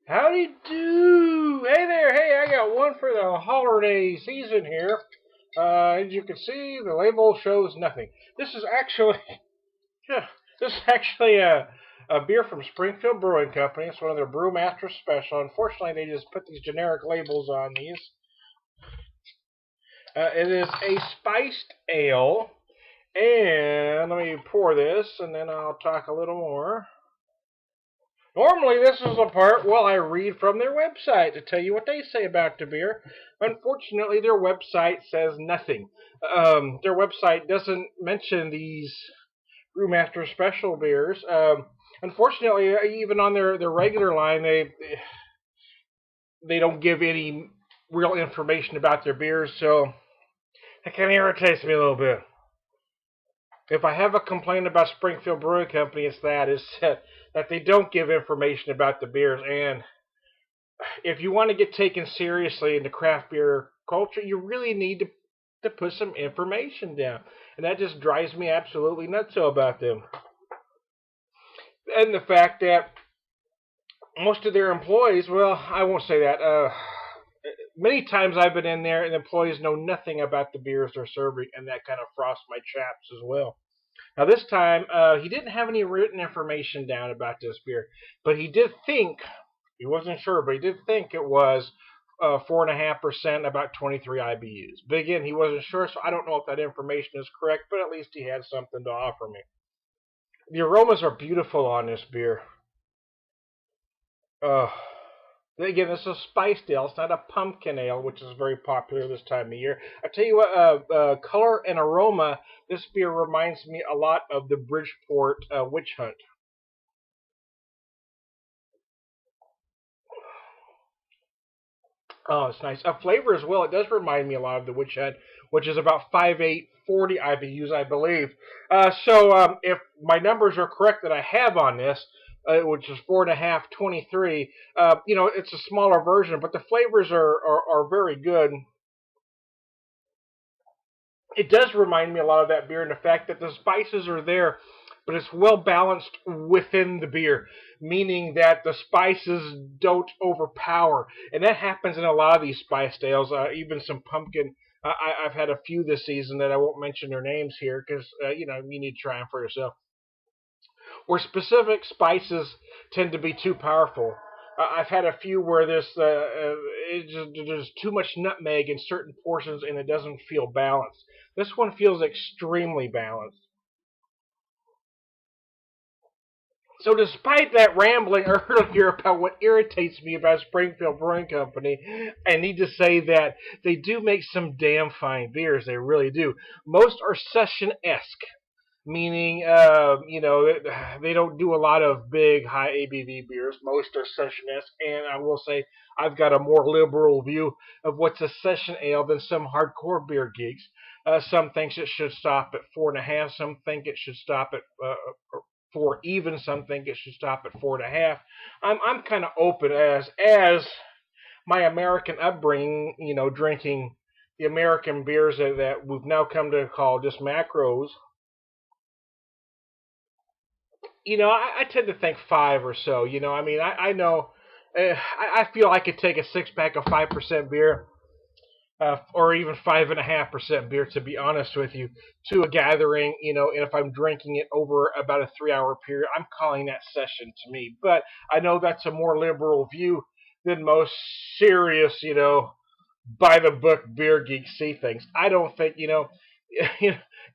Howdy do! Hey there, hey, I got one for the holiday season here. As you can see, the label shows nothing. This is actually, this is actually a beer from Springfield Brewing Company. It's one of their Brewmaster Special. Unfortunately, they just put these generic labels on these. It is a spiced ale, and let me pour this, and then I'll talk a little more. Normally, this is the part, well, I read from their website to tell you what they say about the beer. Unfortunately, their website says nothing. Their website doesn't mention these Brewmaster Special beers. Unfortunately, even on their regular line, they don't give any real information about their beers, so it kind of irritates me a little bit. If I have a complaint about Springfield Brewing Company, it's that they don't give information about the beers. And if you want to get taken seriously in the craft beer culture, you really need to put some information down. And that just drives me absolutely nuts about them. And the fact that most of their employees, well, I won't say that. Many times I've been in there and employees know nothing about the beers they're serving, and that kind of frosts my chaps as well. Now this time, he didn't have any written information down about this beer, but he did think, he wasn't sure, but he did think it was 4.5%, about 23 IBUs. But again, he wasn't sure, so I don't know if that information is correct, but at least he had something to offer me. The aromas are beautiful on this beer. Again, this is a spiced ale. It's not a pumpkin ale, which is very popular this time of year. I tell you what, color and aroma, this beer reminds me a lot of the Bridgeport Witch Hunt. Oh, it's nice. Flavor as well. It does remind me a lot of the Witch Hunt, which is about 5.8, 40 IBUs, I believe. If my numbers are correct that I have on this, which is 4.5, 23. It's a smaller version, but the flavors are very good. It does remind me a lot of that beer, and the fact that the spices are there, but it's well balanced within the beer, meaning that the spices don't overpower, and that happens in a lot of these spiced ales. Even some pumpkin. I've had a few this season that I won't mention their names here because you need to try them for yourself, where specific spices tend to be too powerful. I've had a few where there's too much nutmeg in certain portions and it doesn't feel balanced. This one feels extremely balanced. So despite that rambling earlier about what irritates me about Springfield Brewing Company, I need to say that they do make some damn fine beers. They really do. Most are session-esque, meaning they don't do a lot of big high ABV beers. Most are session-esque, and I will say I've got a more liberal view of what's a session ale than some hardcore beer geeks. Some think it should stop at 4.5. Some think it should stop at 4 even. Some think it should stop at 4.5. I'm kind of open as my American upbringing, drinking the American beers that we've now come to call just macros. I tend to think 5 or so. I know. I feel I could take a 6-pack of 5% beer, or even 5.5% beer, to be honest with you, to a gathering. And if I'm drinking it over about a 3-hour period, I'm calling that session to me. But I know that's a more liberal view than most serious, by the book beer geeks see things. I don't think,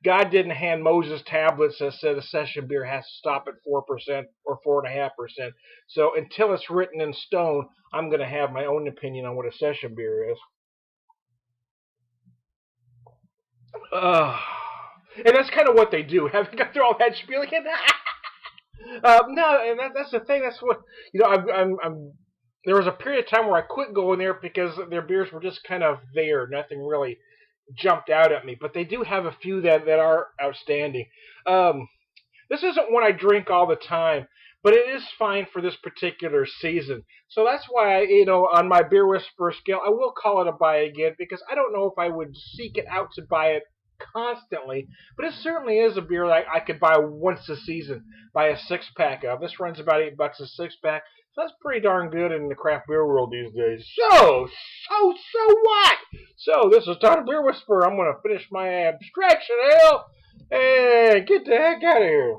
God didn't hand Moses tablets that said a session beer has to stop at 4% or 4.5%. So until it's written in stone, I'm going to have my own opinion on what a session beer is. And that's kind of what they do. Having got through all that spiel again. No, and that's the thing. That's what I'm. There was a period of time where I quit going there because their beers were just kind of there. Nothing really jumped out at me, but they do have a few that are outstanding. This isn't one I drink all the time, but it is fine for this particular season. So that's why, on my Beer Whisperer scale, I will call it a buy again because I don't know if I would seek it out to buy it constantly, but it certainly is a beer that I could buy once a season, buy a 6-pack of. This runs about $8 a 6-pack, so that's pretty darn good in the craft beer world these days. So what? So this is Todd Beer Whisperer. I'm going to finish my Abstraction Ale and get the heck out of here.